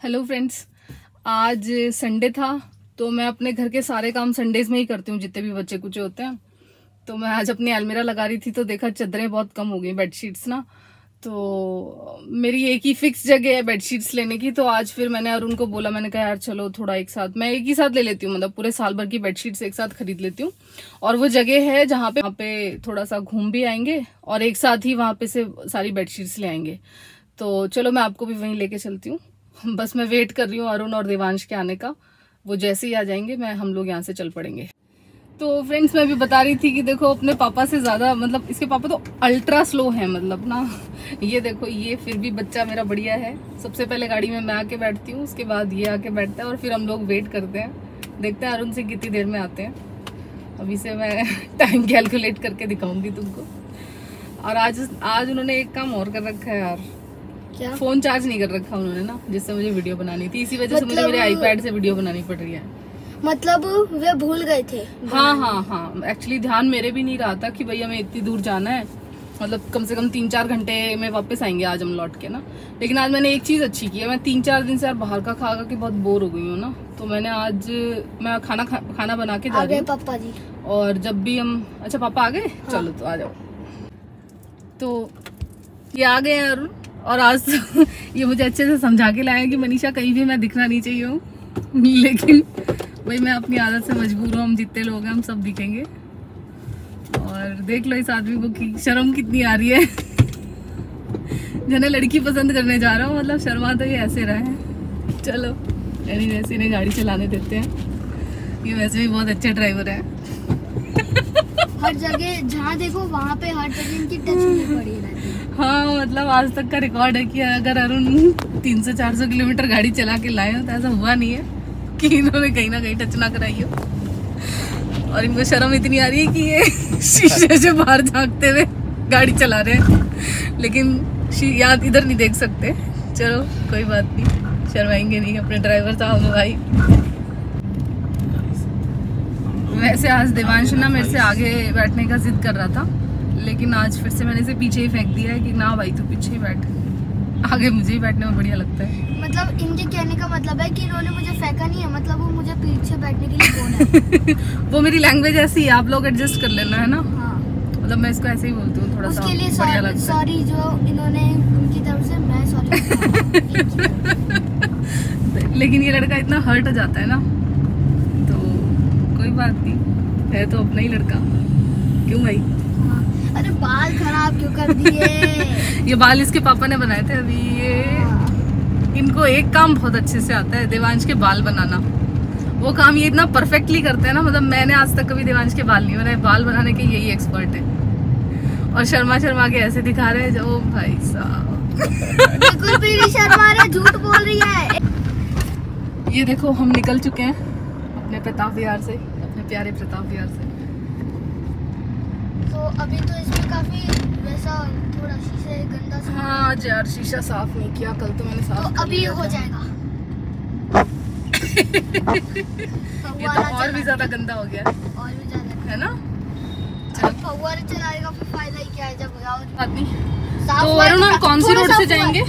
Hello friends, आज Sunday था तो मैं अपने घर के सारे काम संडेज में ही करती हूँ, जितने भी बच्चे कुछ होते हैं। तो मैं आज अपनी अलमीरा लगा रही थी तो देखा चादरें बहुत कम हो गई, बेडशीट्स ना। तो मेरी एक ही फिक्स जगह है बेडशीट्स लेने की। तो आज फिर मैंने अरुण को बोला, मैंने कहा यार चलो थोड़ा एक साथ, मैं एक ही साथ ले लेती हूँ, मतलब पूरे साल भर की बेडशीट्स एक साथ खरीद लेती हूँ। और वो जगह है जहाँ पे थोड़ा सा घूम भी आएंगे और एक साथ ही वहाँ पे से सारी बेडशीट्स ले आएंगे। तो चलो मैं आपको भी वहीं लेके चलती हूँ। बस मैं वेट कर रही हूँ अरुण और देवांश के आने का। वो जैसे ही आ जाएंगे हम लोग यहाँ से चल पड़ेंगे। तो फ्रेंड्स, मैं भी बता रही थी कि देखो अपने पापा से ज्यादा, मतलब इसके पापा तो अल्ट्रा स्लो है, मतलब ना। ये देखो, ये फिर भी बच्चा मेरा बढ़िया है। सबसे पहले गाड़ी में मैं आके बैठती हूँ, उसके बाद ये आके बैठता है और फिर हम लोग वेट करते हैं, देखते हैं अरुण से कितनी देर में आते हैं। अभी से मैं टाइम कैलकुलेट करके दिखाऊंगी तुमको। और आज उन्होंने एक काम और कर रखा है यार। क्या? फोन चार्ज नहीं कर रखा उन्होंने ना, जिससे मुझे वीडियो बनानी थी। इसी वजह से मुझे मेरे आईपैड से वीडियो बनानी पड़ रही है। मतलब वे भूल गए थे। हाँ, एक्चुअली ध्यान मेरे भी नहीं रहा था कि भैया हमें इतनी दूर जाना है, मतलब कम से कम 3-4 घंटे में वापस आएंगे आज हम लौट के ना। लेकिन आज मैंने एक चीज अच्छी की है, मैं 3-4 दिन से यार बाहर का खा के बहुत बोर हो गई हूँ ना। तो मैंने आज मैं खाना बना के जा रही हूँ। पापा जी, और जब भी हम, अच्छा पापा आ गए? हाँ। चलो तो आ जाओ। तो ये आ गए हैं अरुण, और आज ये मुझे अच्छे से समझा के लाया कि मनीषा कहीं भी मैं दिखना नहीं चाहिए हूँ। लेकिन भाई मैं अपनी आदत से मजबूर हूँ, हम जितने लोग हैं हम सब दिखेंगे। और देख लो इस आदमी को की शर्म कितनी आ रही है। जने लड़की पसंद करने जा रहा हूँ, मतलब शर्मा तो ये ऐसे रहा है। चलो वैसे इन्हें गाड़ी चलाने देते हैं, ये वैसे भी बहुत अच्छे ड्राइवर है। हर जगह जहाँ देखो वहाँ पे हर जगह इनकी टच नहीं पड़ी रहती है। हाँ, मतलब आज तक का रिकॉर्ड है कि अगर अरुण 300-400 किलोमीटर गाड़ी चला के लाए हो तो ऐसा हुआ नहीं है कि इन्होंने कहीं ना कहीं टच ना कराई हो। और इनको शर्म इतनी आ रही है कि ये शीशे से बाहर झांकते हुए गाड़ी चला रहे हैं, लेकिन याद इधर नहीं देख सकते। चलो कोई बात नहीं, शर्माएंगे नहीं अपने ड्राइवर साहब भाई। वैसे आज देवांश ना मेरे से आगे बैठने का जिद कर रहा था, लेकिन आज फिर से मैंने इसे पीछे ही फेंक दिया है कि ना भाई तू पीछे ही बैठ, आगे मुझे ही बैठने में बढ़िया लगता है। मतलब इनके कहने का मतलब है कि इन्होंने मुझे फेंका नहीं है, मतलब वो मुझे पीछे बैठने के लिए बोला है। वो मेरी लैंग्वेज ऐसी है, आप लोग एडजस्ट कर लेना है ना। हाँ। मतलब मैं इसको ऐसे ही बोलती हूँ, थोड़ा सा उसके लिए बढ़िया लगता है। सॉरी जो इन्होंने उनकी तरफ से, मैं सॉरी। लेकिन ये लड़का इतना हर्ट हो जाता है ना, तो कोई बात नहीं, है तो अपना ही लड़का। क्यों भाई? अरे बाल खराब क्यों कर दिए? ये बाल इसके पापा ने बनाए थे। अभी ये इनको एक काम बहुत अच्छे से आता है, देवांश के बाल बनाना। वो काम ये इतना परफेक्टली करते हैं ना, मतलब मैंने आज तक कभी देवांश के बाल नहीं बनाए, बाल बनाने के यही एक्सपर्ट है। और शर्मा के ऐसे दिखा रहे हैं जो भाई साहब बिल्कुल भी नहीं शर्मा रहे, झूठ बोल रही है। ये देखो हम निकल चुके हैं अपने प्रताप विहार से, अपने प्यारे प्रताप विहार से। तो अभी तो इसमें काफी वैसा थोड़ा शीशे गंदा सा। हाँ यार, शीशा साफ नहीं किया, कल तो मैंने साफ तो अभी हो जाएगा। ये तो और भी ज्यादा गंदा हो गया, और भी ज्यादा है ना। फव्वारे चलाने का फायदा ही क्या है जब आदमी। तो अरुण हम कौन सी रोड से जाएंगे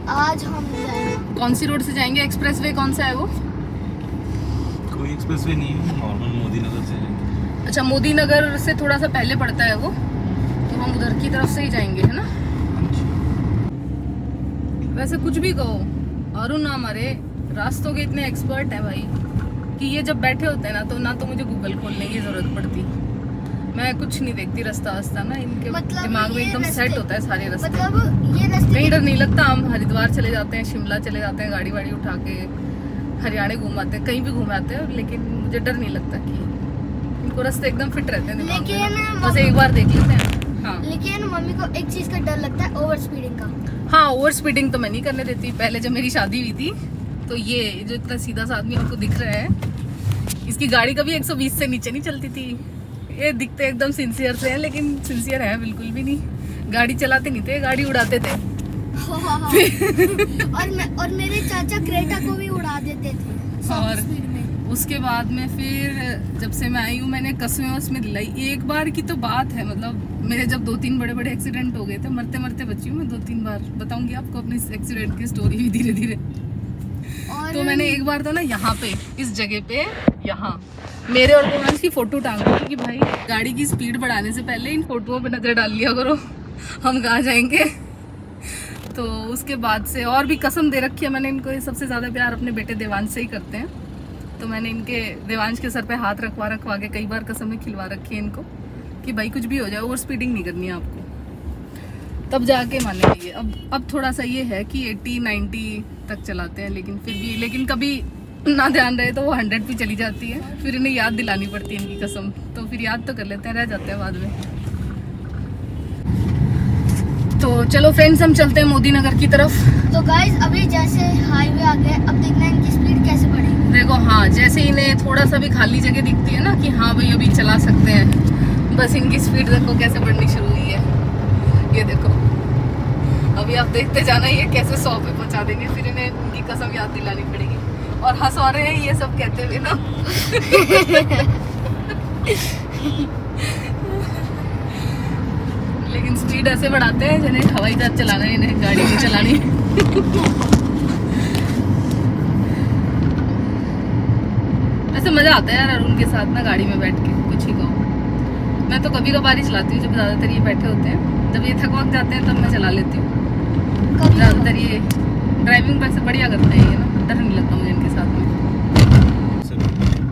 आज? हम कौन सी रोड से जाएंगे? एक्सप्रेसवे कौन सा है वो? कोई एक्सप्रेसवे नहीं है, नॉर्मल मोदी नगर से जाएंगे। अच्छा, मोदी नगर से थोड़ा सा पहले पड़ता है वो, तो हम उधर की तरफ से ही जाएंगे, है ना। वैसे कुछ भी कहो, अरुण हमारे रास्तों के इतने एक्सपर्ट है भाई कि ये जब बैठे होते हैं ना तो मुझे गूगल खोलने की जरूरत पड़ती। मैं कुछ नहीं देखती रास्ता ना, इनके मतलब दिमाग में एकदम सेट होता है सारे रास्ते। मतलब ये रास्ते कहीं डर नहीं लगता। हम हरिद्वार चले जाते हैं, शिमला चले जाते हैं, गाड़ी वाड़ी उठा के हरियाणा घूमाते हैं, कहीं भी घूमाते हैं, लेकिन मुझे डर नहीं लगता कि इनको रास्ते एकदम फिट रहते हैं। लेकिन बस एक बार देख लेते हैं। हाँ, लेकिन मम्मी को एक चीज का डर लगता है, ओवर स्पीडिंग का। हाँ, ओवर स्पीडिंग तो मैं नहीं करने देती। पहले जब मेरी शादी हुई थी तो ये जो इतना सीधा सा आदमी आपको दिख रहा है, इसकी गाड़ी कभी 120 से नीचे नहीं चलती थी। ये दिखते एकदम सिंसियर से हैं, लेकिन सिंसियर है बिल्कुल भी नहीं। गाड़ी चलाते नहीं थे, गाड़ी उड़ाते थे। और मेरे चाचा क्रेटा को भी उड़ा देते थे और स्पीड में। उसके बाद में फिर जब से मैं आई हूँ मैंने कस्में वस्में दिलाई। एक बार की तो बात है, मतलब मेरे जब 2-3 बड़े बड़े एक्सीडेंट हो गए थे, मरते मरते बची हूँ मैं 2-3 बार। बताऊंगी आपको अपनी एक्सीडेंट की स्टोरी भी धीरे धीरे। तो मैंने एक बार तो ना यहाँ पे इस जगह पे यहाँ मेरे और रोमांस की फोटो टांग दी कि भाई गाड़ी की स्पीड बढ़ाने से पहले इन फोटोओं पे नजर डाल लिया करो, हम कहाँ जाएंगे। तो उसके बाद से और भी कसम दे रखी है मैंने इनको। ये सबसे ज्यादा प्यार अपने बेटे देवांश से ही करते हैं, तो मैंने इनके देवांश के सर पे हाथ रखवा के कई बार कसमें खिलवा रखी है इनको कि भाई कुछ भी हो जाए ओवर स्पीडिंग नहीं करनी है आपको, तब जाके मानेंगे ये। अब थोड़ा सा ये है कि 80-90 तक चलाते हैं, लेकिन फिर भी, लेकिन कभी ना ध्यान रहे तो वो 100 भी चली जाती है, फिर इन्हें याद दिलानी पड़ती है इनकी कसम, तो फिर याद तो कर लेते हैं, रह जाते हैं बाद में। तो चलो फ्रेंड्स हम चलते हैं मोदी नगर की तरफ। तो गाइस अभी जैसे हाईवे आ गया, अब देखना है इनकी स्पीड कैसे बढ़ेगी। देखो हाँ, जैसे इन्हें थोड़ा सा भी खाली जगह दिखती है ना कि हाँ भाई अभी चला सकते हैं, बस इनकी स्पीड देखो कैसे बढ़नी शुरू हुई है। ये देखो अभी आप देखते जाना ये कैसे 100 पे पहुंचा देंगे, फिर इन्हें इनकी कसम याद दिलानी पड़ेगी। और हंस रहे हैं ये सब कहते हुए ना। लेकिन स्पीड ऐसे बढ़ाते हैं जिन्हें हवाई जहाज चलाना है, इन्हें गाड़ी नहीं चलानी। ऐसे मजा आता है यार अरुण के साथ ना गाड़ी में बैठ के, कुछ ही कहो। मैं तो कभी कभार ही चलाती हूँ, जब ज्यादातर ये बैठे होते हैं, जब ये थक वक जाते हैं तब मैं चला लेती हूँ। ज्यादातर ये ड्राइविंग वैसे बढ़िया करते हैं ये ना, डर नहीं लगता मुझे इनके साथ में।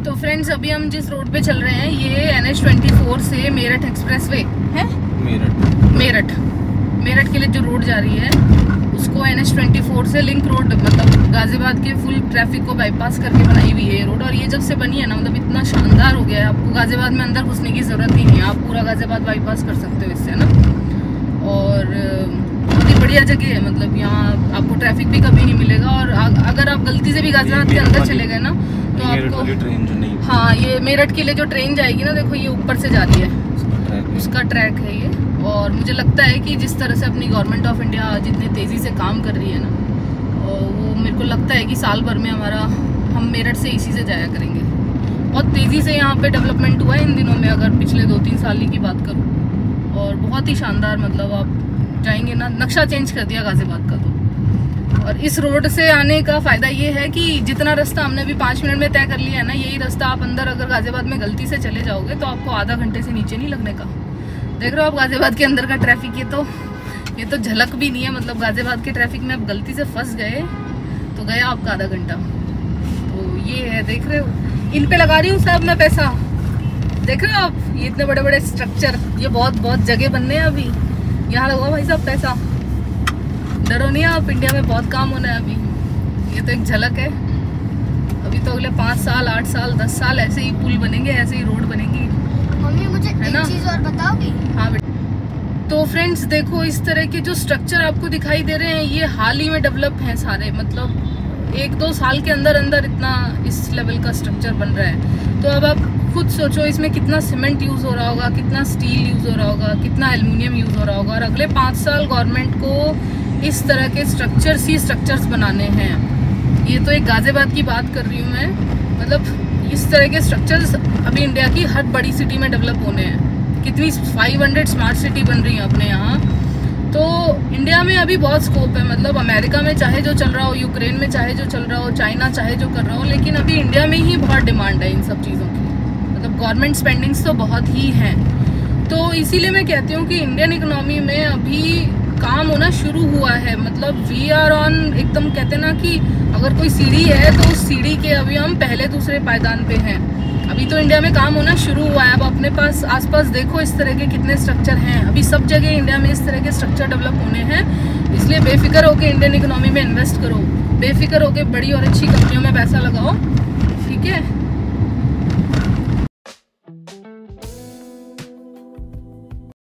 तो फ्रेंड्स अभी हम जिस रोड पे चल रहे हैं ये NH24 से मेरठ एक्सप्रेस वे है। मेरठ के लिए जो रोड जा रही है उसको NH24 से लिंक रोड, मतलब गाजियाबाद के फुल ट्रैफिक को बाईपास करके बनाई हुई है ये रोड। और ये जब से बनी है ना, मतलब इतना शानदार हो गया है, आपको गाजियाबाद में अंदर घुसने की जरूरत ही नहीं है, आप पूरा गाजियाबाद बाईपास कर सकते हो इससे ना। और बहुत ही बढ़िया जगह है, मतलब यहाँ आपको ट्रैफिक भी कभी नहीं मिलेगा। और अगर आप गलती से भी गाजियाबाद के अंदर चले गए ना तो आपको, ट्रेन जो नहीं, हाँ ये मेरठ के लिए जो ट्रेन जाएगी ना, देखो ये ऊपर से जा रही है, उसका ट्रैक है ये। और मुझे लगता है कि जिस तरह से अपनी गवर्नमेंट ऑफ इंडिया जितनी तेज़ी से काम कर रही है ना, वो मेरे को लगता है कि साल भर में हम मेरठ से इसी से जाया करेंगे। बहुत तेज़ी से यहाँ पे डेवलपमेंट हुआ है इन दिनों में, अगर पिछले 2-3 साल की बात करूँ, और बहुत ही शानदार, मतलब आप जाएंगे ना, नक्शा चेंज कर दिया गाजियाबाद का तो। और इस रोड से आने का फ़ायदा ये है कि जितना रास्ता हमने अभी 5 मिनट में तय कर लिया है ना, यही रास्ता आप अंदर अगर गाजियाबाद में गलती से चले जाओगे तो आपको आधा घंटे से नीचे नहीं लगने का। देख रहे हो आप गाजियाबाद के अंदर का ट्रैफिक, ये तो झलक भी नहीं है, मतलब गाजियाबाद के ट्रैफिक में आप गलती से फंस गए तो गया आपका आधा घंटा। तो ये है, देख रहे हो इन पे लगा रही हूँ साहब मैं पैसा, देख रहे हो आप, ये इतने बड़े बड़े स्ट्रक्चर, ये बहुत जगह बनने हैं अभी, यहाँ लगाओ भाई साहब पैसा, डरो नहीं आप, इंडिया में बहुत काम होना है अभी। ये तो एक झलक है, अभी तो अगले 5 साल 8 साल 10 साल ऐसे ही पुल बनेंगे, ऐसे ही रोड बनेगी। मम्मी मुझे एक चीज और बताओगी? हाँ बेटा। तो फ्रेंड्स देखो इस तरह के जो स्ट्रक्चर आपको दिखाई दे रहे हैं ये हाल ही में डेवलप हैं सारे, मतलब 1-2 साल के अंदर इतना इस लेवल का स्ट्रक्चर बन रहा है। तो अब आप खुद सोचो इसमें कितना सीमेंट यूज हो रहा होगा, कितना स्टील यूज हो रहा होगा, कितना एल्युमिनियम यूज हो रहा होगा। और अगले 5 साल गवर्नमेंट को इस तरह के स्ट्रक्चर्स बनाने हैं। ये तो एक गाजियाबाद की बात कर रही हूँ मैं, मतलब इस तरह के स्ट्रक्चर्स अभी इंडिया की हर बड़ी सिटी में डेवलप होने हैं। कितनी 500 स्मार्ट सिटी बन रही है अपने यहाँ, तो इंडिया में अभी बहुत स्कोप है। मतलब अमेरिका में चाहे जो चल रहा हो, यूक्रेन में चाहे जो चल रहा हो, चाइना चाहे जो कर रहा हो, लेकिन अभी इंडिया में ही बहुत डिमांड है इन सब चीज़ों की। मतलब गवर्नमेंट स्पेंडिंग्स तो बहुत ही हैं, तो इसीलिए मैं कहती हूँ कि इंडियन इकोनॉमी में अभी काम होना शुरू हुआ है। मतलब वी आर ऑन, एकदम कहते ना कि अगर कोई सीढ़ी है तो उस सीढ़ी के अभी हम पहले दूसरे पायदान पे हैं। अभी तो इंडिया में काम होना शुरू हुआ है। अब अपने पास आसपास देखो इस तरह के कितने स्ट्रक्चर हैं, अभी सब जगह इंडिया में इस तरह के स्ट्रक्चर डेवलप होने हैं। इसलिए बेफिक्र होकर इंडियन इकोनॉमी में इन्वेस्ट करो, बेफिक्र होकर बड़ी और अच्छी कंपनियों में पैसा लगाओ, ठीक है।